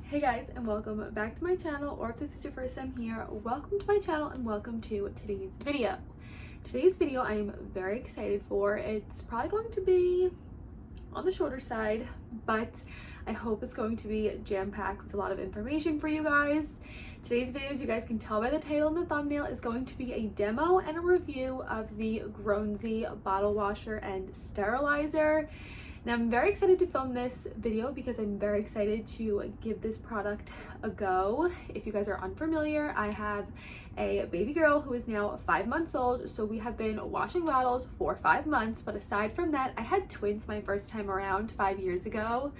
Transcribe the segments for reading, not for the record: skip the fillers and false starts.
Hey guys, and welcome back to my channel, or if this is your first time here, welcome to my channel and welcome to today's video. Today's video I am very excited for. It's probably going to be on the shorter side, but I hope it's going to be jam-packed with a lot of information for you guys. Today's video, as you guys can tell by the title and the thumbnail, is going to be a demo and a review of the Grownsy bottle washer and sterilizer. Now I'm very excited to film this video because I'm very excited to give this product a go. If you guys are unfamiliar, I have a baby girl who is now 5 months old, so we have been washing bottles for 5 months. But aside from that, I had twins my first time around 5 years ago,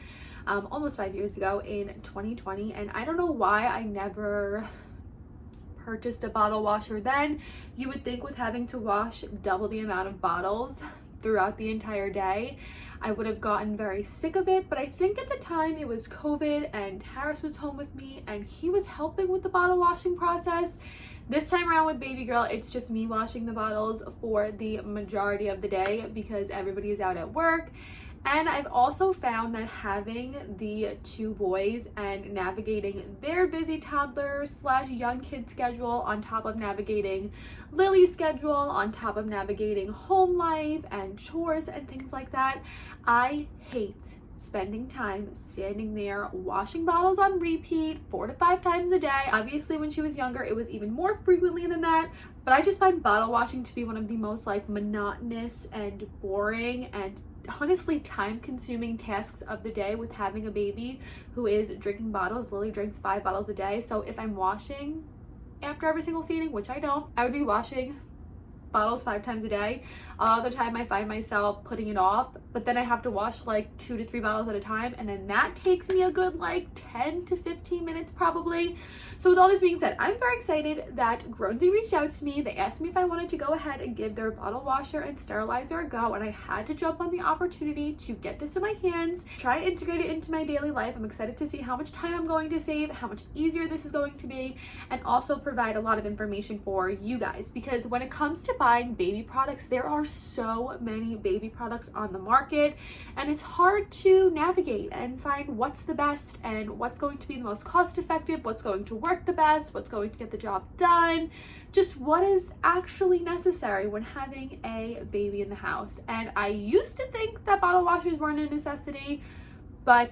almost 5 years ago in 2020, and I don't know why I never purchased a bottle washer then. You would think with having to wash double the amount of bottles throughout the entire day, I would have gotten very sick of it, but I think at the time it was COVID and Harris was home with me and he was helping with the bottle washing process. This time around with baby girl, it's just me washing the bottles for the majority of the day because everybody is out at work. And I've also found that having the 2 boys and navigating their busy toddler / young kid schedule on top of navigating Lily's schedule, on top of navigating home life and chores and things like that, I hate spending time standing there washing bottles on repeat 4 to 5 times a day. Obviously when she was younger it was even more frequently than that, but I just find bottle washing to be one of the most monotonous and boring and honestly time-consuming tasks of the day with having a baby who is drinking bottles. Lily drinks 5 bottles a day, so if I'm washing after every single feeding, which I don't, I would be washing bottles 5 times a day. A lot of the time I find myself putting it off, but then I have to wash 2 to 3 bottles at a time, and then that takes me a good 10 to 15 minutes probably. So with all this being said, I'm very excited that Grownsy reached out to me. They asked me if I wanted to go ahead and give their bottle washer and sterilizer a go, and I had to jump on the opportunity to get this in my hands, try and integrate it into my daily life. I'm excited to see how much time I'm going to save, how much easier this is going to be, and also provide a lot of information for you guys, because when it comes to buying baby products, there are so many baby products on the market and it's hard to navigate and find what's the best and what's going to be the most cost effective, what's going to work the best, what's going to get the job done, just what is actually necessary when having a baby in the house. And I used to think that bottle washers weren't a necessity, but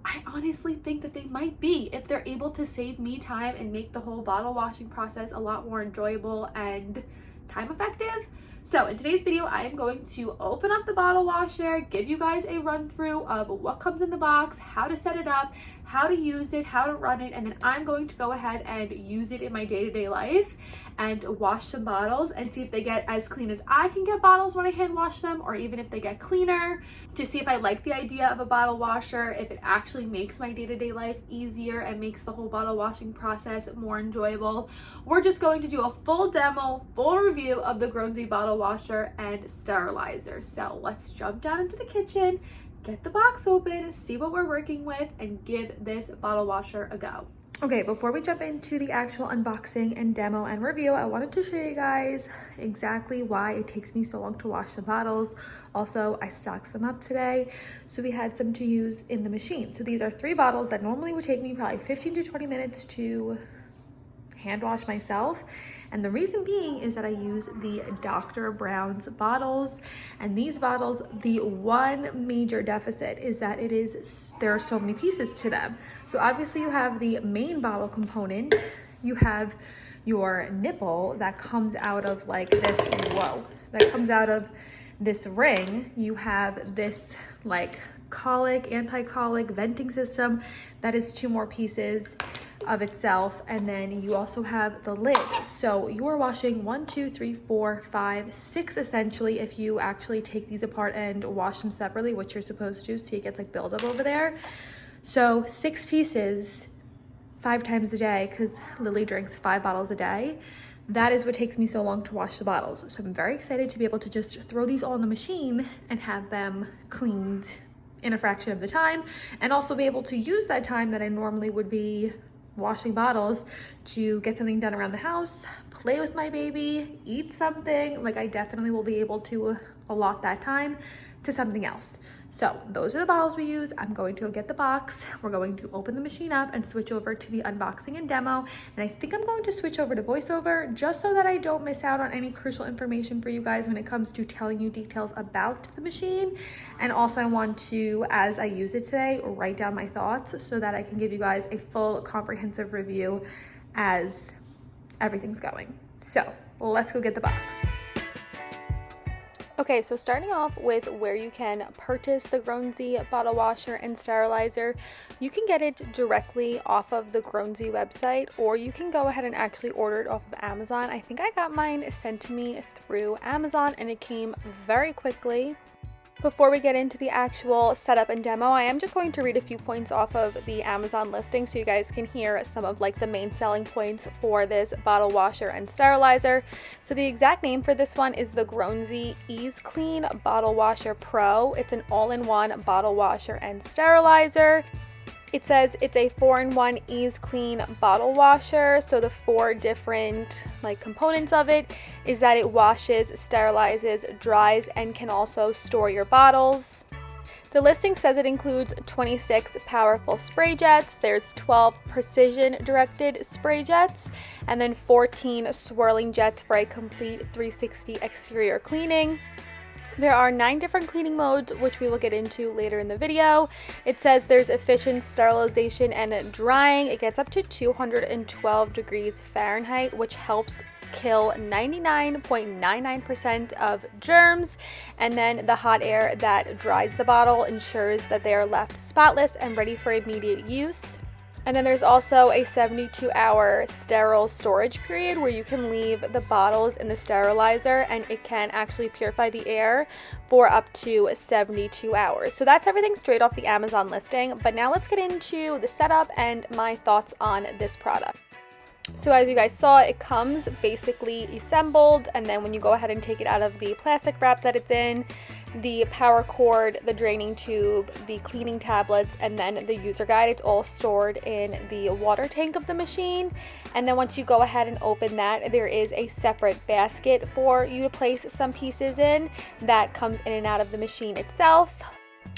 I honestly think that they might be if they're able to save me time and make the whole bottle washing process a lot more enjoyable and time effective. So in today's video, I am going to open up the bottle washer, give you guys a run through of what comes in the box, how to set it up, how to use it, how to run it, and then I'm going to go ahead and use it in my day-to-day life and wash some bottles and see if they get as clean as I can get bottles when I hand wash them, or even if they get cleaner, to see if I like the idea of a bottle washer, if it actually makes my day-to-day life easier and makes the whole bottle washing process more enjoyable. We're just going to do a full demo, full review of the Grownsy bottle washer and sterilizer. So let's jump down into the kitchen, get the box open, see what we're working with, and give this bottle washer a go. Okay, before we jump into the actual unboxing and demo and review, I wanted to show you guys exactly why it takes me so long to wash the bottles. Also, I stocked them up today, so we had some to use in the machine. So these are 3 bottles that normally would take me probably 15 to 20 minutes to hand wash myself. And the reason being is that I use the Dr. Brown's bottles, and these bottles, the one major deficit is that there are so many pieces to them. So obviously you have the main bottle component, you have your nipple that comes out of that comes out of this ring, you have this colic, anti-colic venting system that is 2 more pieces of itself, and then you also have the lid. So you are washing 1, 2, 3, 4, 5, 6 essentially if you actually take these apart and wash them separately, which you're supposed to, so it gets buildup over there. So 6 pieces 5 times a day, because Lily drinks 5 bottles a day. That is what takes me so long to wash the bottles. So I'm very excited to be able to just throw these all in the machine and have them cleaned in a fraction of the time, and also be able to use that time that I normally would be washing bottles to get something done around the house, play with my baby, eat something. I definitely will be able to allot that time to something else. So those are the bottles we use. I'm going to go get the box. We're going to open the machine up and switch over to the unboxing and demo. And I think I'm going to switch over to voiceover just so that I don't miss out on any crucial information for you guys when it comes to telling you details about the machine. And also I want to, as I use it today, write down my thoughts so that I can give you guys a full comprehensive review as everything's going. So let's go get the box. Okay, so starting off with where you can purchase the Grownsy bottle washer and sterilizer, you can get it directly off of the Grownsy website, or you can go ahead and actually order it off of Amazon. I think I got mine sent to me through Amazon and it came very quickly. Before we get into the actual setup and demo, I am just going to read a few points off of the Amazon listing so you guys can hear some of like the main selling points for this bottle washer and sterilizer. So the exact name for this one is the Grownsy Ease Clean Bottle Washer Pro. It's an all-in-one bottle washer and sterilizer. It says it's a 4-in-1 Ease Clean bottle washer. So the 4 different components of it is that it washes, sterilizes, dries, and can also store your bottles. The listing says it includes 26 powerful spray jets, there's 12 precision directed spray jets, and then 14 swirling jets for a complete 360 exterior cleaning. There are 9 different cleaning modes, which we will get into later in the video. It says there's efficient sterilization and drying. It gets up to 212 degrees Fahrenheit, which helps kill 99.99% of germs. And then the hot air that dries the bottle ensures that they are left spotless and ready for immediate use. And then there's also a 72-hour sterile storage period where you can leave the bottles in the sterilizer and it can actually purify the air for up to 72 hours. So that's everything straight off the Amazon listing. But now let's get into the setup and my thoughts on this product. So as you guys saw, it comes basically assembled, and then when you go ahead and take it out of the plastic wrap that it's in, the power cord, the draining tube, the cleaning tablets, and then the user guide, it's all stored in the water tank of the machine. And then once you go ahead and open that, there is a separate basket for you to place some pieces in that comes in and out of the machine itself.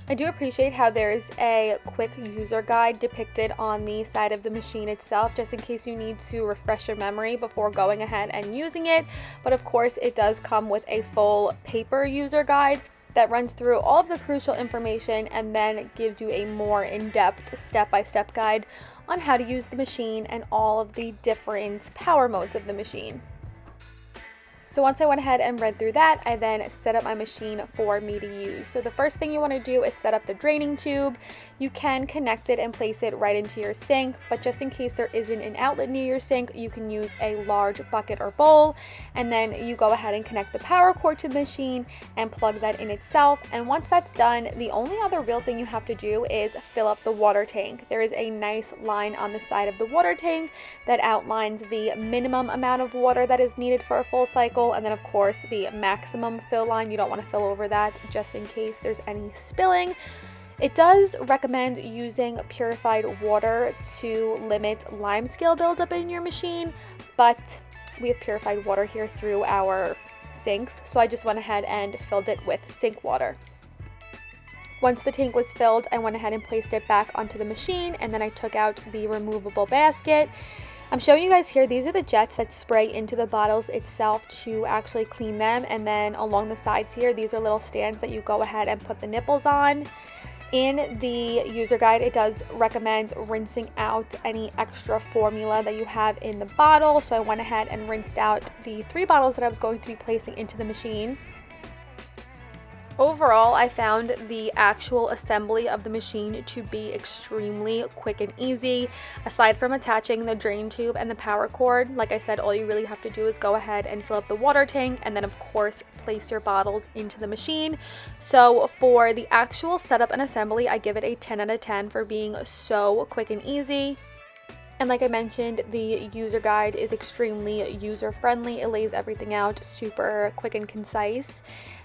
I do appreciate how there's a quick user guide depicted on the side of the machine itself, just in case you need to refresh your memory before going ahead and using it. But of course, it does come with a full paper user guide that runs through all of the crucial information and then gives you a more in-depth step-by-step guide on how to use the machine and all of the different power modes of the machine. So once I went ahead and read through that, I then set up my machine for me to use. So the first thing you want to do is set up the draining tube. You can connect it and place it right into your sink, but just in case there isn't an outlet near your sink, you can use a large bucket or bowl, and then you go ahead and connect the power cord to the machine and plug that in itself. And once that's done, the only other real thing you have to do is fill up the water tank. There is a nice line on the side of the water tank that outlines the minimum amount of water that is needed for a full cycle, and then of course the maximum fill line. You don't want to fill over that just in case there's any spilling. It does recommend using purified water to limit lime scale buildup in your machine, but we have purified water here through our sinks, so I just went ahead and filled it with sink water. Once the tank was filled, I went ahead and placed it back onto the machine, and then I took out the removable basket. I'm showing you guys here, these are the jets that spray into the bottles itself to actually clean them, and then along the sides here, these are little stands that you go ahead and put the nipples on. In the user guide, it does recommend rinsing out any extra formula that you have in the bottle, so I went ahead and rinsed out the 3 bottles that I was going to be placing into the machine. Overall, I found the actual assembly of the machine to be extremely quick and easy. Aside from attaching the drain tube and the power cord, like I said, all you really have to do is go ahead and fill up the water tank and then of course place your bottles into the machine. So for the actual setup and assembly, I give it a 10 out of 10 for being so quick and easy. And like I mentioned, the user guide is extremely user friendly. It lays everything out super quick and concise.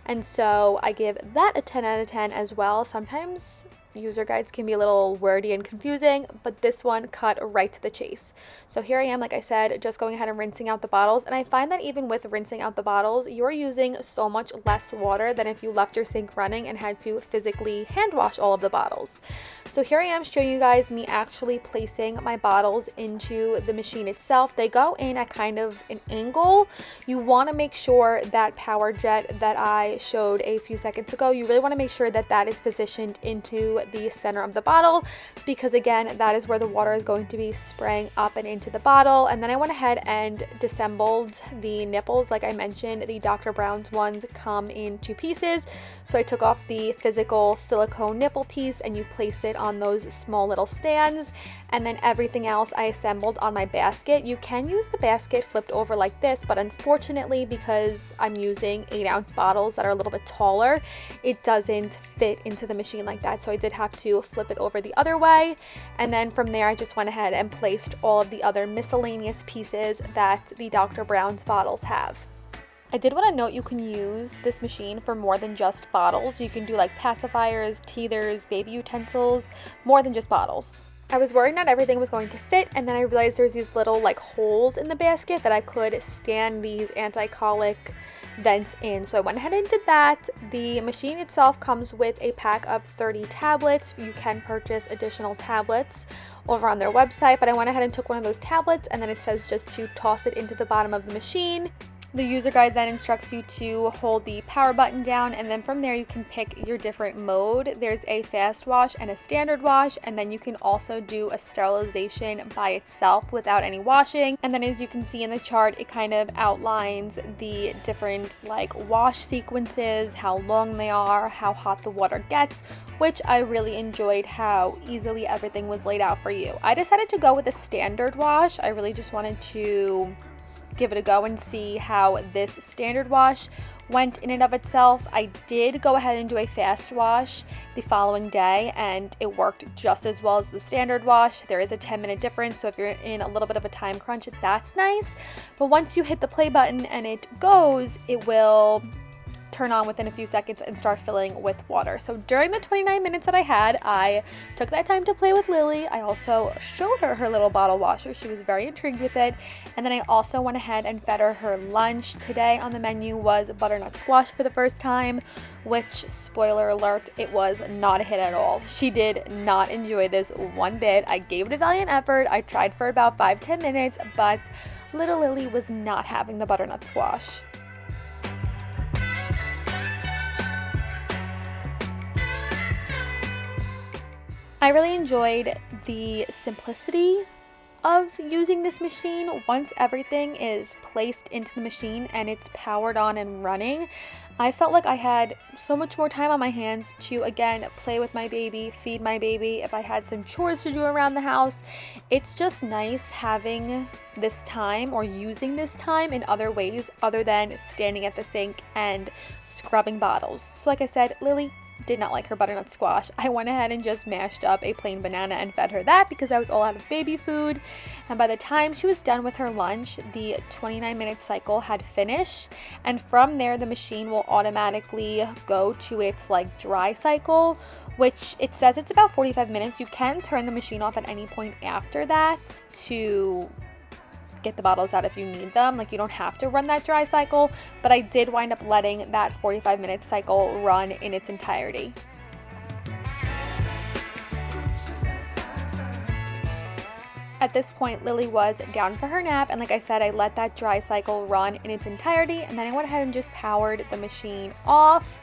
And so I give that a 10 out of 10 as well. Sometimes user guides can be a little wordy and confusing, but this one cut right to the chase. So here I am, like I said, just going ahead and rinsing out the bottles. And I find that even with rinsing out the bottles, you're using so much less water than if you left your sink running and had to physically hand wash all of the bottles. So here I am showing you guys me actually placing my bottles into the machine itself. They go in at kind of an angle. You want to make sure that power jet that I showed a few seconds ago, you really want to make sure that that is positioned into the center of the bottle, because again, that is where the water is going to be spraying up and into the bottle. And then I went ahead and disassembled the nipples. Like I mentioned, the Dr. Brown's ones come in 2 pieces. So I took off the physical silicone nipple piece and you place it on those small little stands, and then everything else I assembled on my basket. You can use the basket flipped over like this, but unfortunately, because I'm using 8-ounce bottles that are a little bit taller, it doesn't fit into the machine like that. So I did have to flip it over the other way. And then from there, I just went ahead and placed all of the other miscellaneous pieces that the Dr. Brown's bottles have. I did want to note you can use this machine for more than just bottles. You can do like pacifiers, teethers, baby utensils, more than just bottles. I was worried not everything was going to fit, and then I realized there's these little like holes in the basket that I could stand these anti-colic vents in. So I went ahead and did that. The machine itself comes with a pack of 30 tablets. You can purchase additional tablets over on their website, but I went ahead and took one of those tablets, and then it says just to toss it into the bottom of the machine. The user guide then instructs you to hold the power button down, and then from there you can pick your different mode. There's a fast wash and a standard wash, and then you can also do a sterilization by itself without any washing. And then as you can see in the chart, it kind of outlines the different like wash sequences, how long they are, how hot the water gets, which I really enjoyed how easily everything was laid out for you. I decided to go with a standard wash. I really just wanted to give it a go and see how this standard wash went in and of itself. I did go ahead and do a fast wash the following day, and it worked just as well as the standard wash. There is a 10-minute difference, so if you're in a little bit of a time crunch, that's nice. But once you hit the play button and it goes, it will turn on within a few seconds and start filling with water. So during the 29 minutes that I had, I took that time to play with Lily. I also showed her her little bottle washer. She was very intrigued with it. And then I also went ahead and fed her her lunch. Today on the menu was butternut squash for the first time, which, spoiler alert, it was not a hit at all. She did not enjoy this one bit. I gave it a valiant effort. I tried for about 5-10 minutes, but little Lily was not having the butternut squash. I really enjoyed the simplicity of using this machine. Once everything is placed into the machine and it's powered on and running, I felt like I had so much more time on my hands to, again, play with my baby, feed my baby. If I had some chores to do around the house, it's just nice having this time or using this time in other ways other than standing at the sink and scrubbing bottles. So like I said, Lily did not like her butternut squash. I went ahead and just mashed up a plain banana and fed her that because I was all out of baby food. And by the time she was done with her lunch, the 29-minute cycle had finished. And from there, the machine will automatically go to its like dry cycle, which it says it's about 45 minutes. You can turn the machine off at any point after that to get the bottles out if you need them. Like, you don't have to run that dry cycle, but I did wind up letting that 45-minute cycle run in its entirety. At this point, Lily was down for her nap, and like I said, I let that dry cycle run in its entirety, and then I went ahead and just powered the machine off,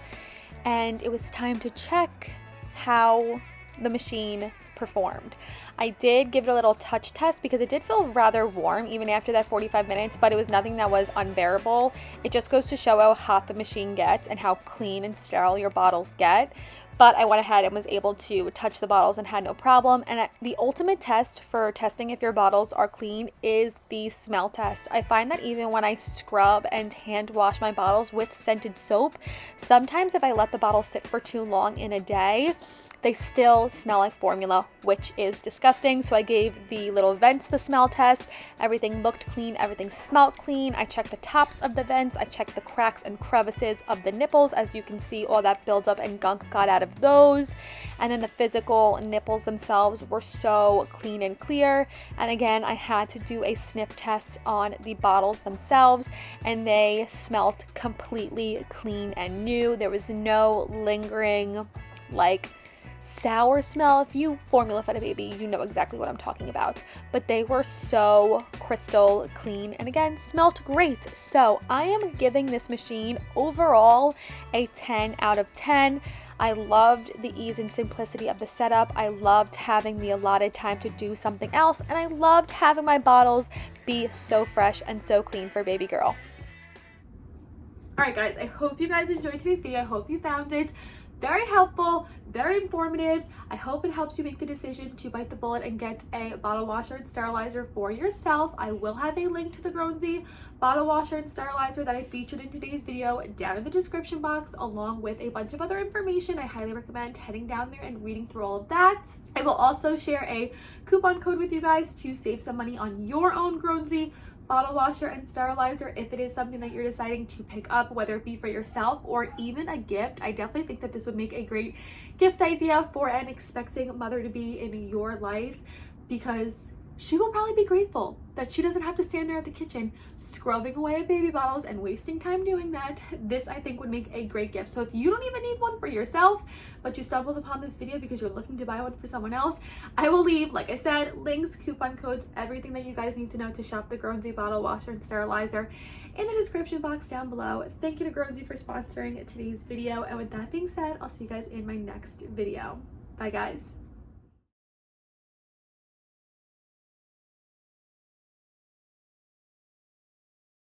and it was time to check how the machine performed. I did give it a little touch test because it did feel rather warm even after that 45 minutes, but it was nothing that was unbearable. It just goes to show how hot the machine gets and how clean and sterile your bottles get. But I went ahead and was able to touch the bottles and had no problem. And the ultimate test for testing if your bottles are clean is the smell test. I find that even when I scrub and hand wash my bottles with scented soap, sometimes if I let the bottle sit for too long in a day, they still smell like formula, which is disgusting. So I gave the little vents the smell test. Everything looked clean. Everything smelled clean. I checked the tops of the vents. I checked the cracks and crevices of the nipples. As you can see, all that buildup and gunk got out of of those. And then the physical nipples themselves were so clean and clear. And again, I had to do a sniff test on the bottles themselves, and they smelt completely clean and new. There was no lingering like sour smell. If you formula fed a baby, you know exactly what I'm talking about. But they were so crystal clean and again smelled great. So I am giving this machine overall a 10 out of 10. I loved the ease and simplicity of the setup. I loved having the allotted time to do something else, and I loved having my bottles be so fresh and so clean for baby girl. Alright guys, I hope you guys enjoyed today's video. I hope you found it very helpful, very informative. I hope it helps you make the decision to bite the bullet and get a bottle washer and sterilizer for yourself. I will have a link to the Grownsy bottle washer and sterilizer that I featured in today's video down in the description box, along with a bunch of other information. I highly recommend heading down there and reading through all of that. I will also share a coupon code with you guys to save some money on your own Grownsy bottle washer and sterilizer if it is something that you're deciding to pick up, whether it be for yourself or even a gift. I definitely think that this would make a great gift idea for an expecting mother to be in your life, because she will probably be grateful that she doesn't have to stand there at the kitchen scrubbing away at baby bottles and wasting time doing that. This, I think, would make a great gift. So if you don't even need one for yourself, but you stumbled upon this video because you're looking to buy one for someone else, I will leave, like I said, links, coupon codes, everything that you guys need to know to shop the Grownsy bottle washer and sterilizer in the description box down below. Thank you to Grownsy for sponsoring today's video. And with that being said, I'll see you guys in my next video. Bye guys.